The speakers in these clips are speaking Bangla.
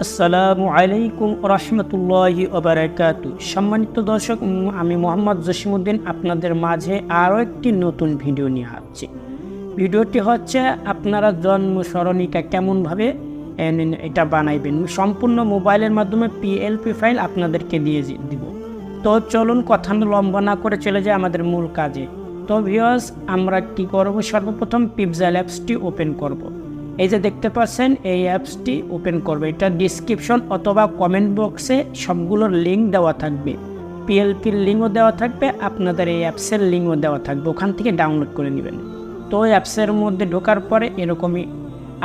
আসসালামু আলাইকুম রহমতুল্লাহি ওবারাকাতু। সম্মানিত দর্শক, আমি মোহাম্মদ জসিমউদ্দিন আপনাদের মাঝে আরও একটি নতুন ভিডিও নিয়ে আসছি। ভিডিওটি হচ্ছে আপনারা জন্ম সরণিকা কেমনভাবে এটা বানাইবেন। সম্পূর্ণ মোবাইলের মাধ্যমে পিএলপি ফাইল আপনাদেরকে দিয়ে দিব। তো চলুন কথা লম্বা না করে চলে যায় আমাদের মূল কাজে। তো ভিউয়ার্স, আমরা কি করব, সর্বপ্রথম পিপজেল অ্যাপসটি ওপেন করব। এই যে দেখতে পাচ্ছেন, এই অ্যাপসটি ওপেন করবে। এটা ডিসক্রিপশন অথবা কমেন্ট বক্সে সবগুলোর লিঙ্ক দেওয়া থাকবে। পিএলপির লিঙ্কও দেওয়া থাকবে, আপনাদের এই অ্যাপসের লিঙ্কও দেওয়া থাকবে, ওখান থেকে ডাউনলোড করে নেবেন। তো ওই অ্যাপসের মধ্যে ঢোকার পরে এরকমই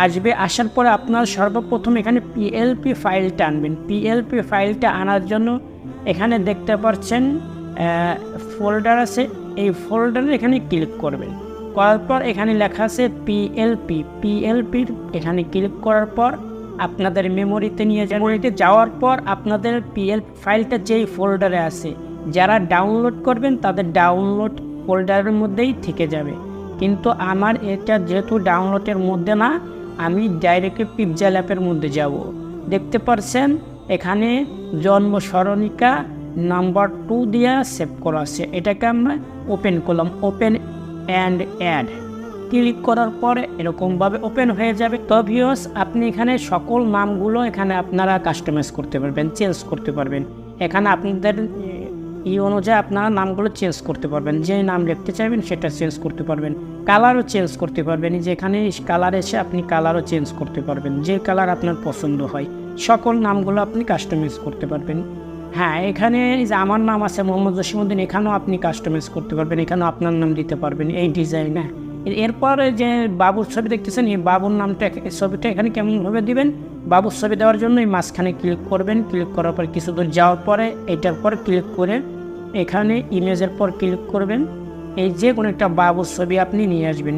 আসবে। আসার পরে আপনার সর্বপ্রথম এখানে পিএলপি ফাইলটা আনবেন। পিএলপি ফাইলটা আনার জন্য এখানে দেখতে পাচ্ছেন ফোল্ডার আছে, এই ফোল্ডারে এখানে ক্লিক করবেন। করার পর এখানে লেখা আছে পিএলপির এখানে ক্লিক করার পর আপনাদের মেমোরিতে নিয়ে যান। মেমোরিতে যাওয়ার পর আপনাদের পিএলপি ফাইলটা যেই ফোল্ডারে আছে, যারা ডাউনলোড করবেন তাদের ডাউনলোড ফোল্ডারের মধ্যেই থেকে যাবে। কিন্তু আমার এটা যেহেতু ডাউনলোডের মধ্যে না, আমি ডাইরেক্টলি পিপজেল অ্যাপের মধ্যে যাব। দেখতে পাচ্ছেন এখানে জন্ম সরণিকা নাম্বার 2 দিয়ে সেভ করা আছে। এটাকে আমরা ওপেন করলাম। ওপেন অ্যান্ড অ্যাড ক্লিক করার পরে এরকমভাবে ওপেন হয়ে যাবে। তো ভিউয়ার্স, আপনি এখানে সকল নামগুলো এখানে আপনারা কাস্টমাইজ করতে পারবেন, চেঞ্জ করতে পারবেন। এখানে আপনাদের অনুযায়ী আপনারা নামগুলো চেঞ্জ করতে পারবেন। যে নাম লিখতে চাইবেন সেটা চেঞ্জ করতে পারবেন। কালারও চেঞ্জ করতে পারবেন। যেখানে কালার এসে আপনি কালারও চেঞ্জ করতে পারবেন, যে কালার আপনার পছন্দ হয়। সকল নামগুলো আপনি কাস্টমাইজ করতে পারবেন। হ্যাঁ, এখানে যে আমার নাম আছে মোহাম্মদ জসিমউদ্দিন, এখানেও আপনি কাস্টমাইজ করতে পারবেন, এখানেও আপনার নাম দিতে পারবেন এই ডিজাইনে। এরপরে যে বাবুর ছবি দেখতেছেন, এই বাবুর নামটা ছবিটা এখানে কেমনভাবে দিবেন, বাবুর ছবি দেওয়ার জন্য এই মাঝখানে ক্লিক করবেন। ক্লিক করার পর কিছু দূর যাওয়ার পরে এটার পর ক্লিক করে এখানে ইমেজের পর ক্লিক করবেন। এই যে কোনো একটা বাবুর ছবি আপনি নিয়ে আসবেন,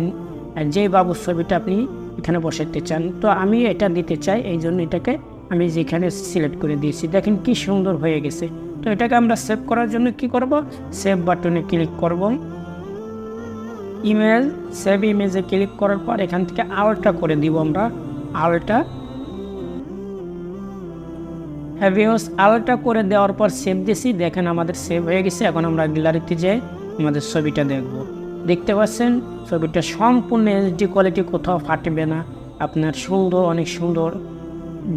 যে বাবুর ছবিটা আপনি এখানে বসাতে চান। তো আমি এটা দিতে চাই, এই জন্য এটাকে আমি যেখানে সিলেক্ট করে দিয়েছি। দেখেন কি সুন্দর হয়ে গেছে। তো এটাকে আমরা সেভ করার জন্য কি করব, সেভ বাটনে ক্লিক করব। ইমেজ, সেভ ইমেজে ক্লিক করার পর এখান থেকে আলটা করে দিব আমরা, আলটা। আলটা করে দেওয়ার পর সেভ দিছি। দেখেন আমাদের সেভ হয়ে গেছে। এখন আমরা গ্যালারিতে যেয়ে আমাদের ছবিটা দেখব। দেখতে পাচ্ছেন ছবিটা সম্পূর্ণ এইচডি কোয়ালিটি, কোথাও ফাটবে না। আপনার সুন্দর, অনেক সুন্দর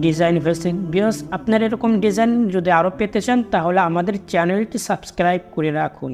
ডিজাইন হয়েছে। ভিউয়ার্স, আপনার এরকম ডিজাইন যদি আরও পেতে চান তাহলে আমাদের চ্যানেলটি সাবস্ক্রাইব করে রাখুন।